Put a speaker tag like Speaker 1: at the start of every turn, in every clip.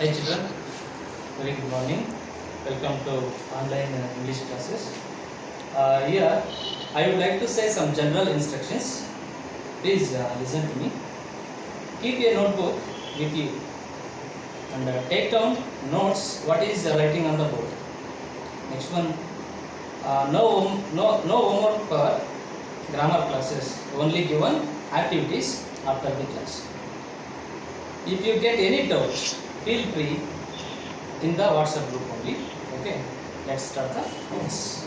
Speaker 1: Hi children, very good morning. Welcome to online English classes. Here I would like to say some general instructions. Please listen to me. Keep a notebook with you and take down notes what is writing on the board. Next one, no homework for grammar classes. Only given activities after the class. If you get any doubts, feel free in the WhatsApp group only. Okay, let's start the class.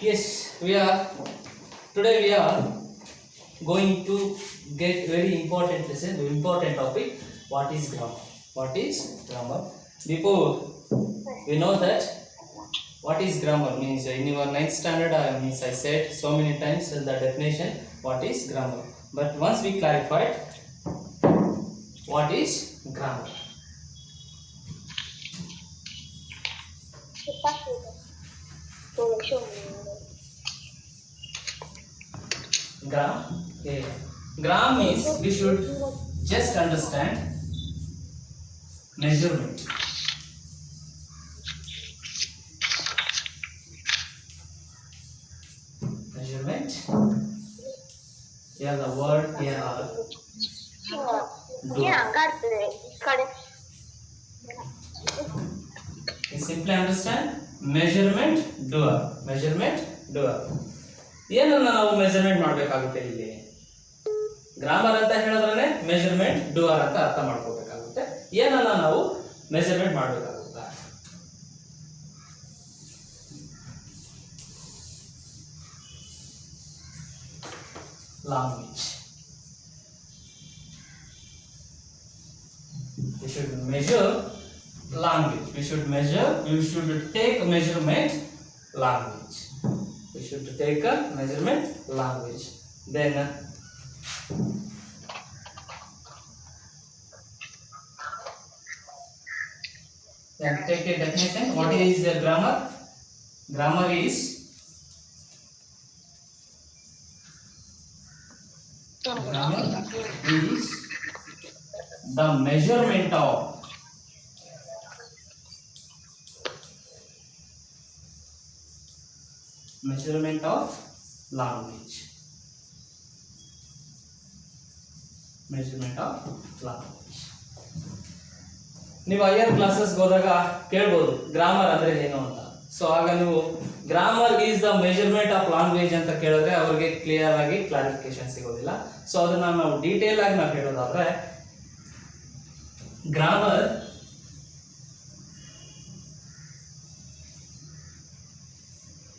Speaker 1: Yes, today we are going to get very important lesson, important topic. What is grammar? What is grammar? Before we know that what is grammar means in your 9th standard I said so many times the definition what is grammar, but once we clarified what is grammar. Gram means we should just understand measurement. Here the word here are you simply understand measurement doer. ಏನನ್ನ ನಾವು measurement ಮಾಡಬೇಕಾಗುತ್ತೆ ಇಲ್ಲಿ grammar ಅಂತ ಹೇಳಿದ್ರೆ measurement doer ಅಂತ ಅರ್ಥ ಮಾಡ್ಕೋಬೇಕಾಗುತ್ತೆ. ಏನನ್ನ ನಾವು ಮೆಜರ್ಮೆಂಟ್ ಮಾಡಬೇಕಾಗುತ್ತೆ? Language. We should measure language. We should take measurement language. We should take a measurement language. Then take a definition. What is the grammar? Grammar is the measurement of language. ನೀವು higher classes ಹೋದಾಗ ಕೇಳ್ಬೋದು grammar ಅಂದ್ರೆ ಏನು ಅಂತ. So ಆಗ ನೀವು grammar is the measurement of language ಅಂತ ಕೇಳಿದ್ರೆ ಅವ್ರಿಗೆ ಕ್ಲಿಯರ್ ಆಗಿ ಕ್ಲಾರಿಫಿಕೇಶನ್ ಸಿಗೋದಿಲ್ಲ. ಸೊ ಅದನ್ನ ನಾವು ಡೀಟೇಲ್ ಆಗಿ ನಾವು ಹೇಳೋದಾದ್ರೆ grammar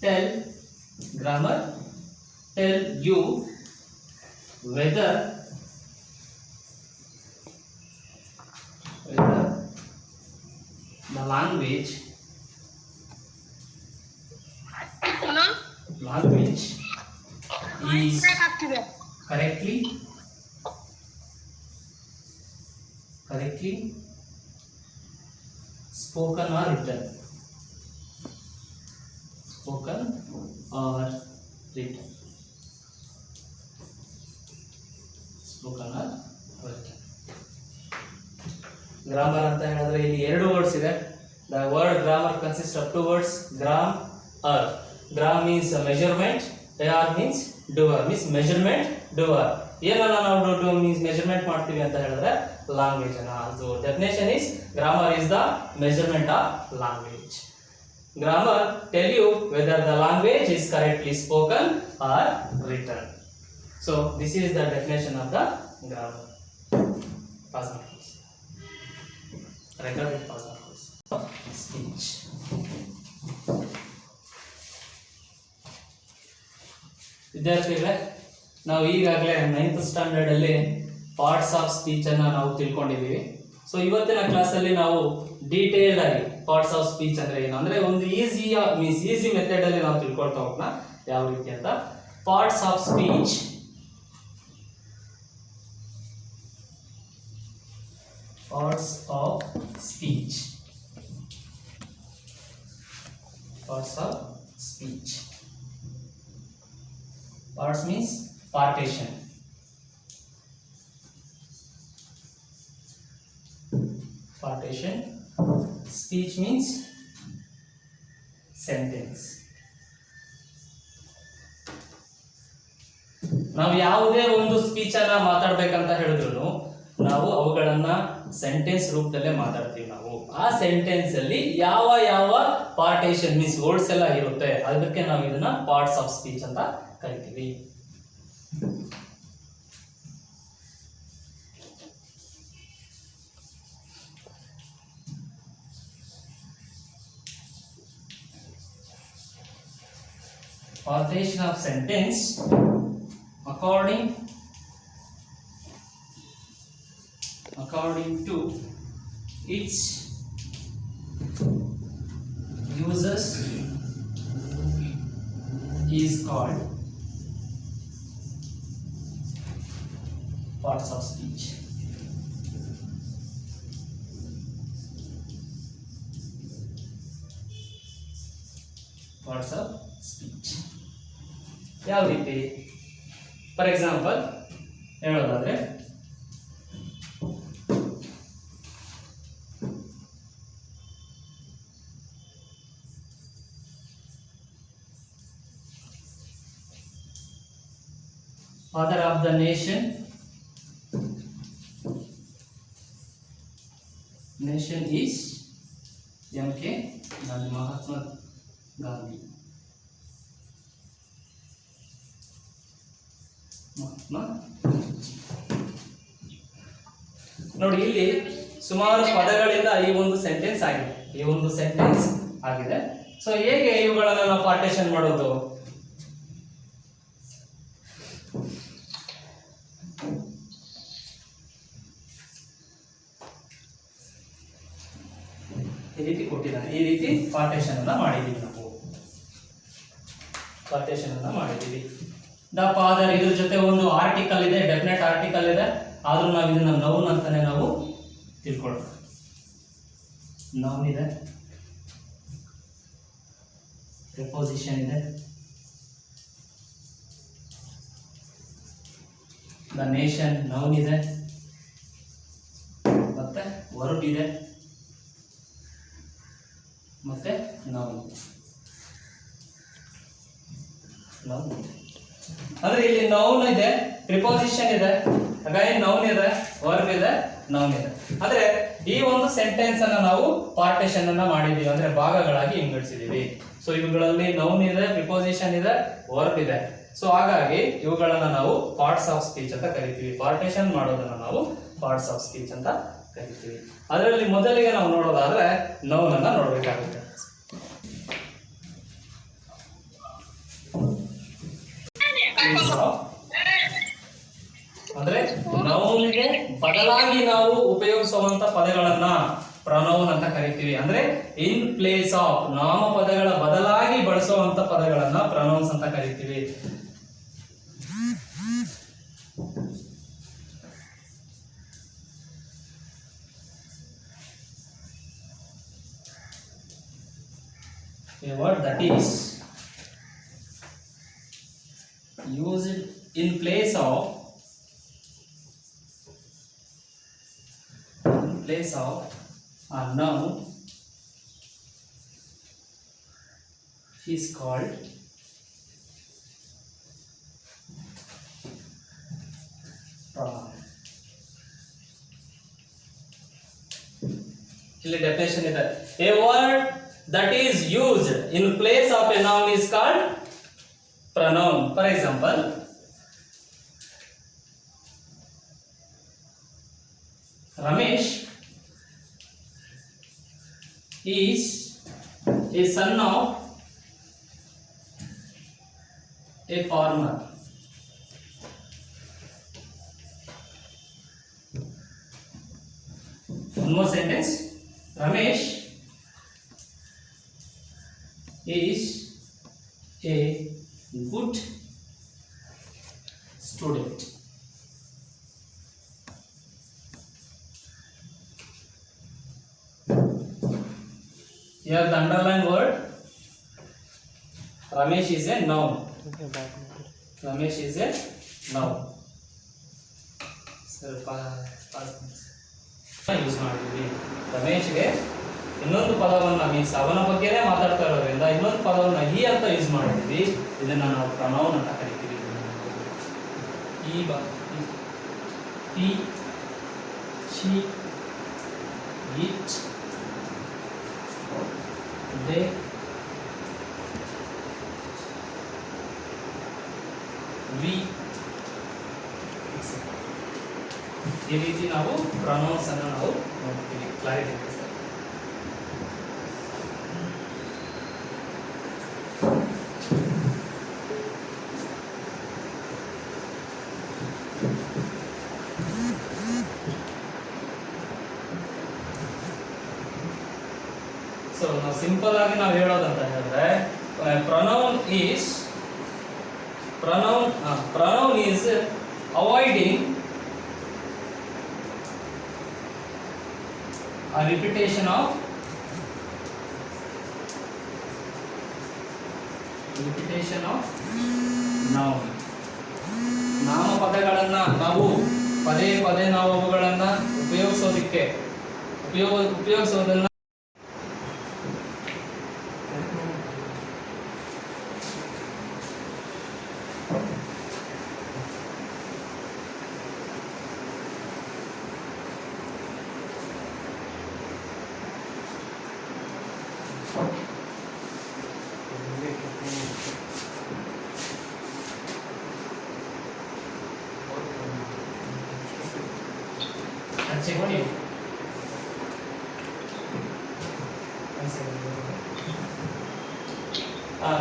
Speaker 1: tell you whether the language is correctly spoken or written. Grammar ಅಂತ ಹೇಳಿದ್ರೆ ಇಲ್ಲಿ ಎರಡು ವರ್ಡ್ಸ್ ಇದೆ. The word grammar consist of 2 words. Gram means measurement, ar means doer means measurement doer. ಏನನ್ನ ನಾವು ಮೀನ್ಸ್ ಮೆಜರ್ಮೆಂಟ್ ಮಾಡ್ತೀವಿ ಅಂತ ಹೇಳಿದ್ರೆ ಲ್ಯಾಂಗ್ವೇಜ್ ಅನ್ನ. ಅದು definition is grammar is the measurement of language. Grammar tell you whether the language is correctly spoken or written. So this is the definition of the grammar. Pause now please. Record it. Pause now please. Speech. ವಿದ್ಯಾರ್ಥಿಗಳೇ, ನಾವು ಈಗಾಗಲೇ 9th standard ಅಲ್ಲಿ parts of speech ಅನ್ನ ನಾವು ತಿಳ್ಕೊಂಡಿದ್ದೀವಿ. So ಇವತ್ತಿನ ಕ್ಲಾಸಲ್ಲಿ ನಾವು detail ಆಗಿ ಪಾರ್ಟ್ಸ್ ಆಫ್ ಸ್ಪೀಚ್ ಅಂದ್ರೆ ಏನು ಅಂದ್ರೆ ಒಂದು ಈಸಿ ಮೆಥಡ್ ಅಲ್ಲಿ ನಾವು ತಿಳ್ಕೊಳ್ತಾ ಹೋಗೋಣ ಯಾವ ರೀತಿ ಅಂತ. Parts of speech parts of speech. Parts of speech. Parts means partition. Partition. Speech means sentence. ನಾವು ಯಾವುದೇ ಒಂದು ಸ್ಪೀಚ್ ಅನ್ನ ಮಾತಾಡ್ಬೇಕಂತ ಹೇಳಿದ್ರು ನಾವು ಅವುಗಳನ್ನ ಸೆಂಟೆನ್ಸ್ ರೂಪದಲ್ಲೇ ಮಾತಾಡ್ತೀವಿ. ನಾವು ಆ ಸೆಂಟೆನ್ಸ್ ಅಲ್ಲಿ ಯಾವ ಯಾವ ಪಾರ್ಟೇಷನ್ ಮೀನ್ಸ್ ವರ್ಡ್ಸ್ ಎಲ್ಲ ಇರುತ್ತೆ, ಅದಕ್ಕೆ ನಾವು ಇದನ್ನ ಪಾರ್ಟ್ಸ್ ಆಫ್ ಸ್ಪೀಚ್ ಅಂತ ಕರಿತೀವಿ. Partition of sentence according to its uses is called parts of speech. Parts of speech. ಯಾವ ರೀತಿ? ಫಾರ್ ಎಕ್ಸಾಂಪಲ್ ಹೇಳೋದಾದ್ರೆ, father of the nation is M.K. Gandhi, Mahatma Gandhi. ನೋಡಿ, ಇಲ್ಲಿ ಸುಮಾರು ಪದಗಳಿಂದ ಈ ಒಂದು ಸೆಂಟೆನ್ಸ್ ಆಗಿದೆ. ಸೊ ಹೇಗೆ ಇವುಗಳನ್ನ ನಾವು ಪಾರ್ಟಿಷನ್ ಮಾಡೋದು? ಈ ರೀತಿ ಕೊಟ್ಟಿದ್ದಾನೆ, ಈ ರೀತಿ ಪಾರ್ಟಿಷನ್ ಅನ್ನ ಮಾಡಿದೀವಿ. ದ ಫಾದರ್, ಇದ್ರ ಜೊತೆ ಒಂದು ಆರ್ಟಿಕಲ್ ಇದೆ, ಡೆಫಿನೆಟ್ ಆರ್ಟಿಕಲ್ ಇದೆ, ಆದ್ರೂ ನಾವು ಇದನ್ನ ನೌನ್ ಅಂತಾನೆ ನಾವು ತಿಳ್ಕೊಳ್ಳೋಣ. ನೌನ್ ಇದೆ, ಪ್ರಿಪೋಸಿಷನ್ ಇದೆ, ದ ನೇಷನ್ ನೌನ್ ಇದೆ, ಮತ್ತೆ ವರ್ಬ್ ಇದೆ, ಮತ್ತೆ ನೌನ್ ಅಂದ್ರೆ ಇಲ್ಲಿ ನೌನ್ ಇದೆ, ಪ್ರಿಪೋಸಿಷನ್ ಇದೆ, ಹಾಗಾಗಿ ನೌನ್ ಇದೆ, ವರ್ಬ್ ಇದೆ, ನೌನ್ ಇದೆ. ಅಂದ್ರೆ ಈ ಒಂದು ಸೆಂಟೆನ್ಸ್ ಅನ್ನ ನಾವು ಪಾರ್ಟಿಷನ್ ಅನ್ನ ಮಾಡಿದೀವಿ, ಅಂದ್ರೆ ಭಾಗಗಳಾಗಿ ವಿಂಗಡಿಸಿದೀವಿ. ಸೊ ಇವುಗಳಲ್ಲಿ ನೌನ್ ಇದೆ, ಪ್ರಿಪೋಸಿಷನ್ ಇದೆ, ವರ್ಬ್ ಇದೆ. ಸೊ ಹಾಗಾಗಿ ಇವುಗಳನ್ನ ನಾವು ಪಾರ್ಟ್ಸ್ ಆಫ್ ಸ್ಪೀಚ್ ಅಂತ ಕರಿತೀವಿ. ಪಾರ್ಟಿಷನ್ ಮಾಡೋದನ್ನ ನಾವು ಪಾರ್ಟ್ಸ್ ಆಫ್ ಸ್ಪೀಚ್ ಅಂತ ಕರಿತೀವಿ. ಅದರಲ್ಲಿ ಮೊದಲಿಗೆ ನಾವು ನೋಡೋದಾದ್ರೆ ನೌನ್ ಅನ್ನ ನೋಡ್ಬೇಕಾಗುತ್ತೆ. ಅಂದ್ರೆ ನೌನ್ಗೆ ಬದಲಾಗಿ ನಾವು ಉಪಯೋಗಿಸುವಂತ ಪದಗಳನ್ನ ಪ್ರನೌನ್ ಅಂತ ಕರಿತೀವಿ. ಅಂದ್ರೆ ಇನ್ ಪ್ಲೇಸ್ ಆಫ್, ನಾಮಪದಗಳ ಬದಲಾಗಿ ಬಳಸುವಂತ ಪದಗಳನ್ನ ಪ್ರನೌನ್ಸ್ ಅಂತ ಕರಿತೀವಿ. A word that is used in place of a noun is called pronoun. ಇಲ್ಲಿ ಡೆಫಿನೇಷನ್ ಇದೆ. A word that is used in place of a noun is called pronoun. For example, Ramesh is a son of a farmer. One more sentence. Ramesh is a good student. Here the underlined word Ramesh is a noun. Ramesh is A noun. ಸ್ವಲ್ಪ use ಮಾಡಿದ್ವಿ. ರಮೇಶ್ಗೆ ಇನ್ನೊಂದು ಪದವನ್ನು means ಅವನ ಬಗ್ಗೆನೇ ಮಾತಾಡ್ತಾ ಇರೋದ್ರಿಂದ ಇನ್ನೊಂದು ಪದವನ್ನು ಹಿ ಅಂತ ಯೂಸ್ ಮಾಡಿದ್ವಿ. ಇದನ್ನ ನಾವು ಪ್ರನೌನ್ ಅಂತ ಕರಿತೀವಿ. he, she, it, they, we, ಈ ರೀತಿ ನಾವು ಪ್ರೊನೌನ್ಸ್ ಅನ್ನು ನಾವು ನೋಡ್ತೀವಿ. ಕ್ಲಾರಿಟಿ ಇದೆ ಸರ್. ಸೊ ನಾವು ಸಿಂಪಲ್ ಆಗಿ ನಾವು ಹೇಳೋದಂತ ಹೇಳಿದ್ರೆ pronoun is avoiding a repetition of noun. ನಾಮಪದಗಳನ್ನ ನಾವು ಪದೇ ಪದೇ ನಾವು ಅವುಗಳನ್ನ ಉಪಯೋಗಿಸೋದನ್ನ adjective.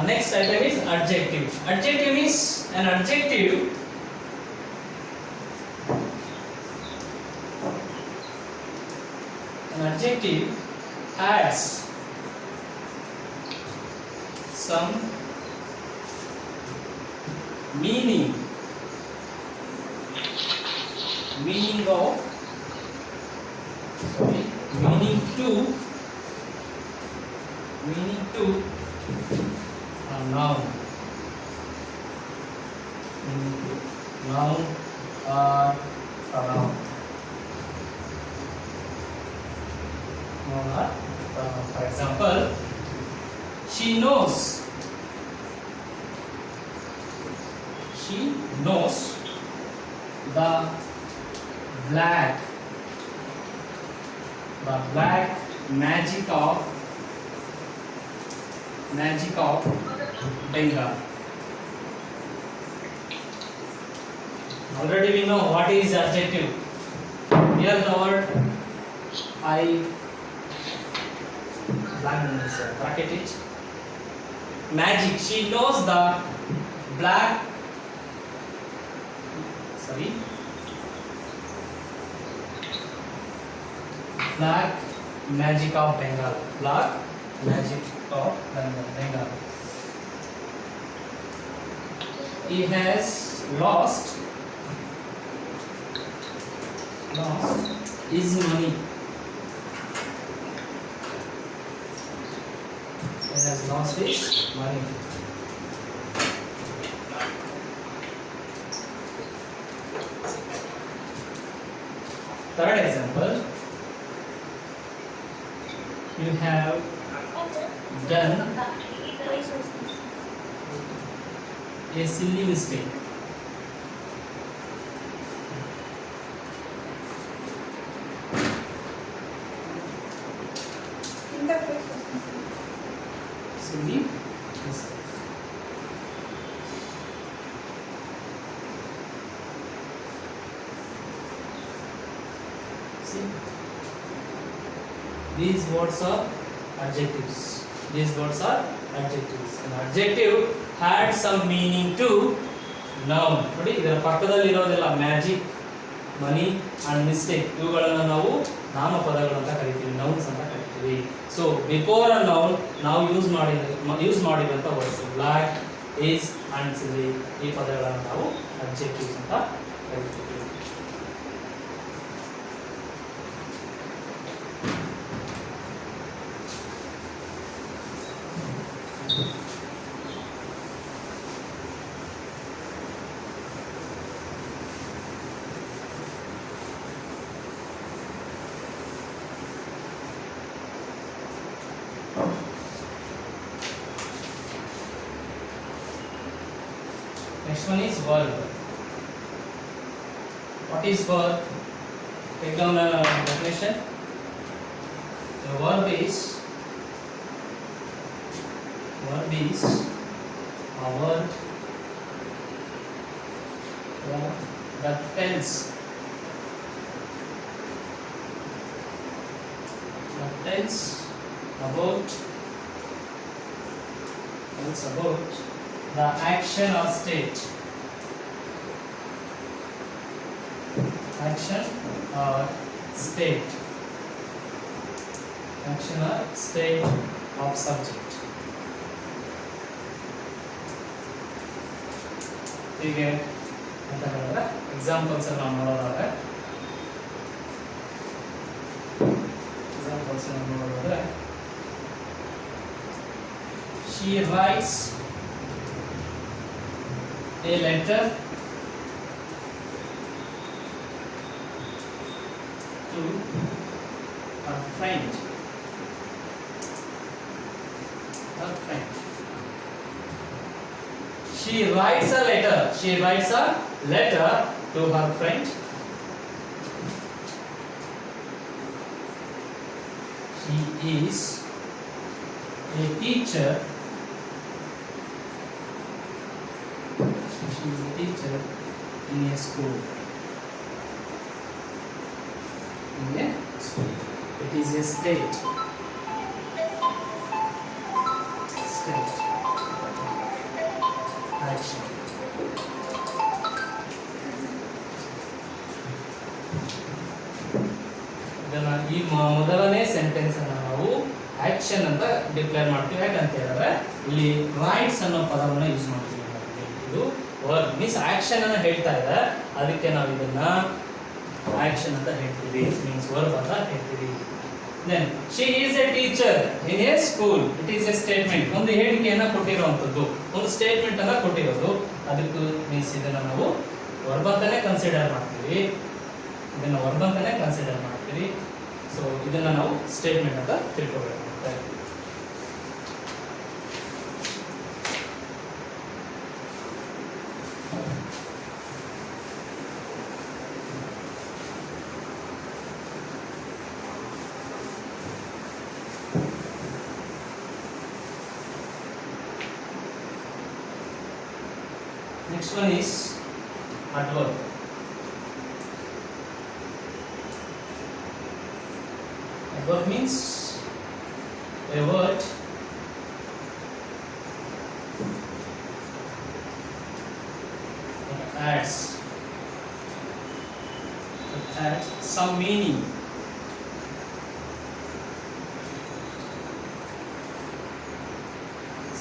Speaker 1: Next item is adjective. Adjective is an adjective has some meaning to a noun or pronoun. For example, she knows the black magic of Bengal. Already we know what is adjective. Here the word I bracket it. Magic. She knows the black magic of Bengal. Black magic of Bengal. He has lost his money. He has lost his money. Third example, you have done a silly mistake. Silly mistake. See, these words are adjectives. An adjective had some meaning to noun. ನೋಡಿ ಇದರ ಪಕ್ಕದಲ್ಲಿ ಇರೋದೆಲ್ಲ magic, money and mistake, ಇವುಗಳನ್ನು ನಾವು ನಾಮಪದಗಳು ಅಂತ ಕರಿತೀವಿ, nouns ಅಂತ ಕರಿತೀವಿ. ಸೊ ಬಿಫೋರ್ ಅ ನೌನ್ ನಾವು ಯೂಸ್ ಮಾಡಿದಂಥ ವರ್ಡ್ಸ್ ಬ್ಲ್ಯಾಕ್, ಈಸ್ ಅಂಡ್ ಸಿಲಿ, ಈ ಪದಗಳನ್ನು ನಾವು ಅಡ್ಜೆಕ್ಟಿವ್ಸ್ ಅಂತ ಕರಿತೀವಿ. Next one is verb. What is verb? Take down a definition. The verb is a word that tells about the action or state. Action or state of subject. ಹೀಗೆ ಅಂತ ಹೇಳಿದ್ರೆ examples ನಾವು ನೋಡೋದಾದ್ರೆ she writes a letter to her friend. She writes a letter to her friend. She is a teacher. She is a teacher in a school. It is a state. Action. ಇದನ್ನ ಈ ಮೊದಲನೇ sentence ಅನ್ನು ನಾವು action ಅಂತ declare ಮಾಡ್ತೀವಿ. ಯಾಕಂತ ಹೇಳಿದ್ರೆ ಇಲ್ಲಿ ರೈಟ್ಸ್ ಅನ್ನೋ ಪದವನ್ನು ಯೂಸ್ ಮಾಡ್ತೀವಿ. ಇದು ವರ್ಬ್ ಮೀನ್ಸ್ ಆಕ್ಷನ್ ಅನ್ನು ಹೇಳ್ತಾ ಇದೆ, ಅದಕ್ಕೆ ನಾವು ಇದನ್ನ ಆಕ್ಷನ್ ಅಂತ ಹೇಳ್ತೀವಿ, ಮೀನ್ಸ್ ವರ್ಬ್ ಅಂತ ಹೇಳ್ತೀವಿ. Then she is a teacher in a school. It is a statement. ಒಂದು ಹೇಳಿಕೆಯನ್ನ ಕೊಟ್ಟಿರುವಂತದ್ದು, ಒಂದು ಸ್ಟೇಟ್ಮೆಂಟ್ ಅನ್ನ ಕೊಟ್ಟಿರೋದು, ಅದಕ್ಕೆ ಮೀನ್ಸ್ ಇದನ್ನ ನಾವು ವರ್ಬ್ ಅಂತಾನೆ ಕನ್ಸಿಡರ್ ಮಾಡ್ತೀವಿ. ಸೊ ಇದನ್ನ ನಾವು ಸ್ಟೇಟ್ಮೆಂಟ್ ಅಂತ ತಿಳ್ಕೊಬೇಕಾಗುತ್ತೆ. Next one is adverb. Adverb means a word that adds some meaning.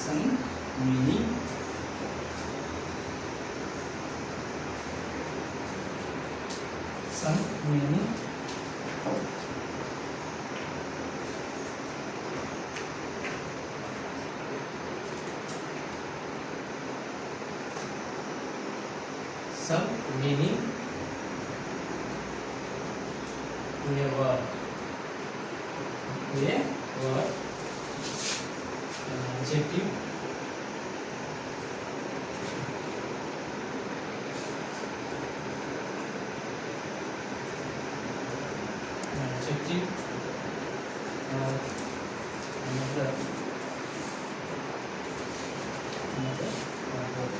Speaker 1: Some meaning. Some meaning in a word. An adjective. Or another word.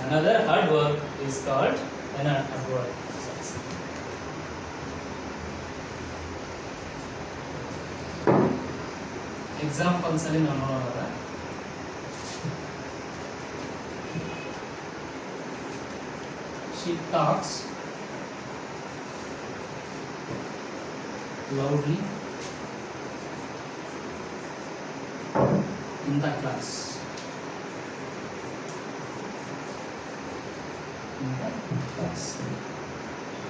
Speaker 1: Another adverb is called an adverb. Examples ಅಲ್ಲಿ ನಾವು ನೋಡೋಣ. She talks loudly in the class.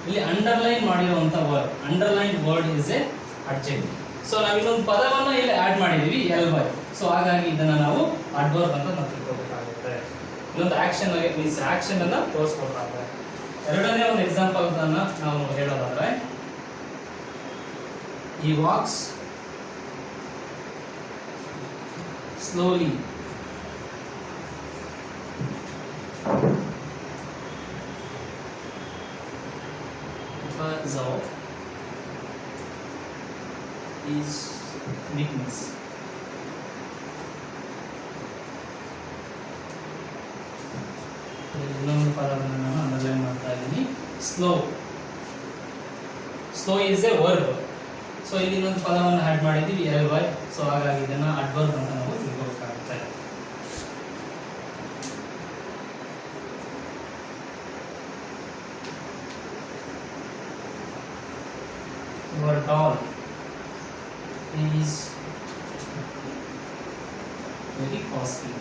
Speaker 1: ಇಲ್ಲಿ underline ಮಾಡಿರುವಂತ word, underline word is A adjective. So ನಾವು ಇನ್ನೊಂದು ಪದವನ್ನ ಇಲ್ಲಿ add ಮಾಡಿದೀವಿ ಎಲ್-ಬೈ. ಸೊ ಹಾಗಾಗಿ ಇದನ್ನ ನಾವು ಅಡ್ವರ್ಬ್ ಅಂತ ನಾವು ತಿಳ್ಕೊಬೇಕಾಗುತ್ತೆ. ಇನ್ನೊಂದು ಆಕ್ಷನ್ ಮೀನ್ಸ್ ಆಕ್ಷನ್ ಅನ್ನ ತೋರಿಸ್ಕೊಡ್ತಾರೆ. ಎರಡನೇ ಒಂದು ಎಕ್ಸಾಂಪಲ್ ಅನ್ನ ನಾವು ಹೇಳೋದಾದ್ರೆ, he walks slowly. Resolve is weakness. ಇನ್ನೊಂದು ಪದವನ್ನು ನಾನು ಅಂಡರ್ಲೈನ್ ಮಾಡ್ತಾ ಇದ್ದೀನಿ, slow. Slow is A verb. So ಇಲ್ಲಿ ಇನ್ನೊಂದು ಪದವನ್ನು ಆ್ಯಡ್ ಮಾಡಿದ್ದೀವಿ ly. ಸೊ ಹಾಗಾಗಿ ಇದನ್ನು ಅಡ್ವರ್ಬ್ ಅಂತ ನಾವು ತಿಳ್ಕೋಬೇಕಾಗುತ್ತೆ. Your doll is very costly.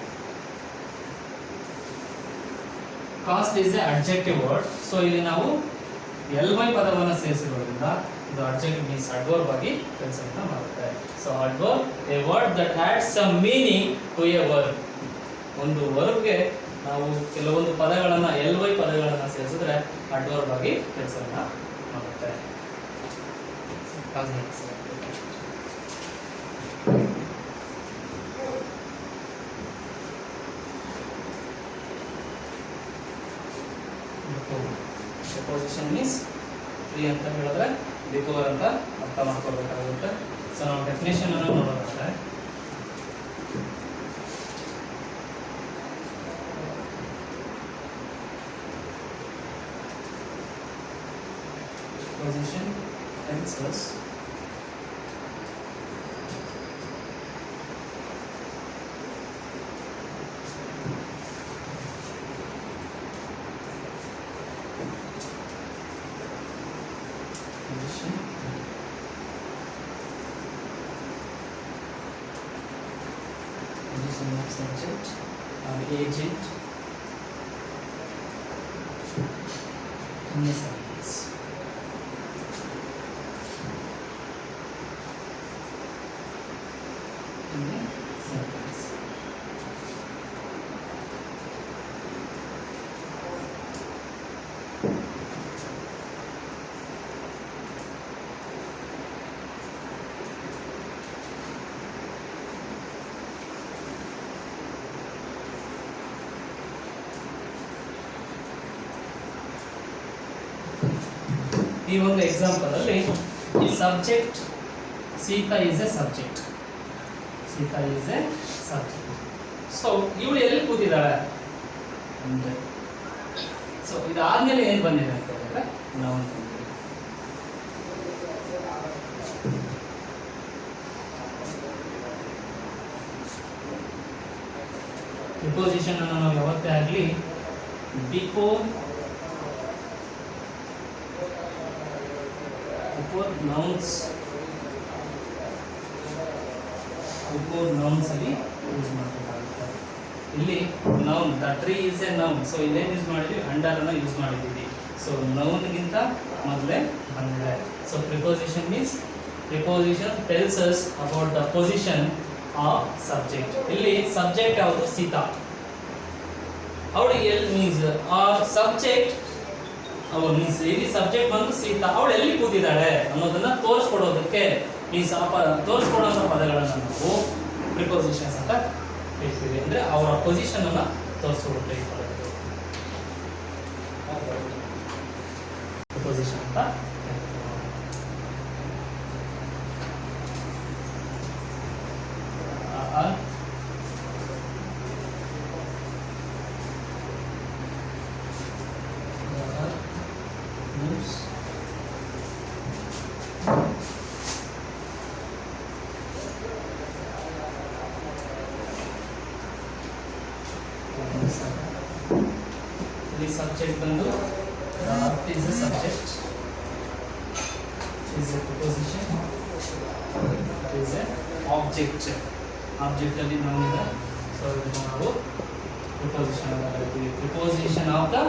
Speaker 1: Cost is a adjective word. So ಇಲ್ಲಿ ನಾವು ly ಪದವನ್ನು ಸೇರಿಸಿರೋದ್ರಿಂದ ಇದು adjective means adverb ಆಗಿ ಕೆಲಸವನ್ನು ಮಾಡುತ್ತೆ. So adverb a word that adds some meaning to a verb. ಒಂದು ವರ್ಬ್ಗೆ ನಾವು ಕೆಲವೊಂದು ಪದಗಳನ್ನು ly ಪದಗಳನ್ನು ಸೇರಿಸಿದ್ರೆ adverb ಆಗಿ ಕೆಲಸವನ್ನು ಮಾಡುತ್ತೆ. Preposition means ಫ್ರೀ ಅಂತ ಹೇಳಿದ್ರೆ ಬಿಫೋರ್ ಅಂತ ಅರ್ಥ ಮಾಡ್ಕೊಳ್ಬೇಕಾಗುತ್ತೆ. ಸೊ ನಾವು ಡೆಫಿನೇಷನ್ ಅನ್ನು ನೋಡೋದಾದ್ರೆ preposition tells us position of subject or agent in a sentence. In a sentence. ಈ ಒಂದು ಎಕ್ಸಾಂಪಲ್ ಅಲ್ಲಿ subject Sita is A subject. Sita is A subject. So ಇವಳು ಎಲ್ಲಿ ಕೂತಿದ್ದಾಳೆ ಅಂದ್ರೆ, ಸೊ ಇದಾದ್ಮೇಲೆ ಏನು ಬಂದಿದೆ ಅಂತ ಹೇಳಿದ್ರೆ ನಾವು ಪ್ರಿಪೋಸಿಷನ್ ಅನ್ನು ನಾವು ಯಾವತ್ತೇ ಆಗಲಿ ಬಿಫೋರ್ nouns ಅಲ್ಲಿ ಯೂಸ್ ಮಾಡಬೇಕಾಗುತ್ತೆ. ಇಲ್ಲಿ noun the tree is A noun. So ಇಲ್ಲೇನು ಯೂಸ್ ಮಾಡಿದ್ವಿ, ಅಂಡರ್ ಅನ್ನು ಯೂಸ್ ಮಾಡಿದ್ದೀವಿ. ಸೊ ನೌನ್ಗಿಂತ ಮೊದಲೇ ಬಂದಿದೆ. So preposition means preposition tells us about the position of subject. ಇಲ್ಲಿ ಸಬ್ಜೆಕ್ಟ್ ಯಾವುದು, ಸೀತಾ. ಅವಳು ಎಲ್ಲಿ ಮೀನ್ಸ್ ಆರ್ ಸಬ್ಜೆಕ್ಟ್ ಅವಳು ಮೀನ್ಸ್ ಇಲ್ಲಿ ಸಬ್ಜೆಕ್ಟ್ ಬಂದು ಸೀತಾ, ಅವಳು ಎಲ್ಲಿ ಕೂತಿದ್ದಾಳೆ ಅನ್ನೋದನ್ನ ತೋರಿಸ್ಕೊಡೋದಕ್ಕೆ ಮೀನ್ಸ್ ತೋರಿಸ್ಕೊಡೋಂಥ ಪದಗಳನ್ನು ನಾವು ಪ್ರಿಪೋಸಿಷನ್ಸ್ ಅಂತ ಹೇಳ್ತೀವಿ. ಅಂದ್ರೆ ಅವರ ಪೊಸಿಷನ್ ಅನ್ನ ತೋರಿಸ್ಕೊಡುತ್ತೆ ಈ ಪದಗಳು ಪ್ರಿಪೋಸಿಷನ್ ಅಂತ. The subject ಬಂದು is a subject, is a preposition, is a object. Object ಅಲ್ಲಿ noun ಇದೆ. ಸೊ ಇದನ್ನು ನಾವು preposition ಅಂತ ಕರಿತೀವಿ. Preposition of the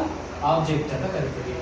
Speaker 1: object ಅಂತ ಕರಿತೀವಿ.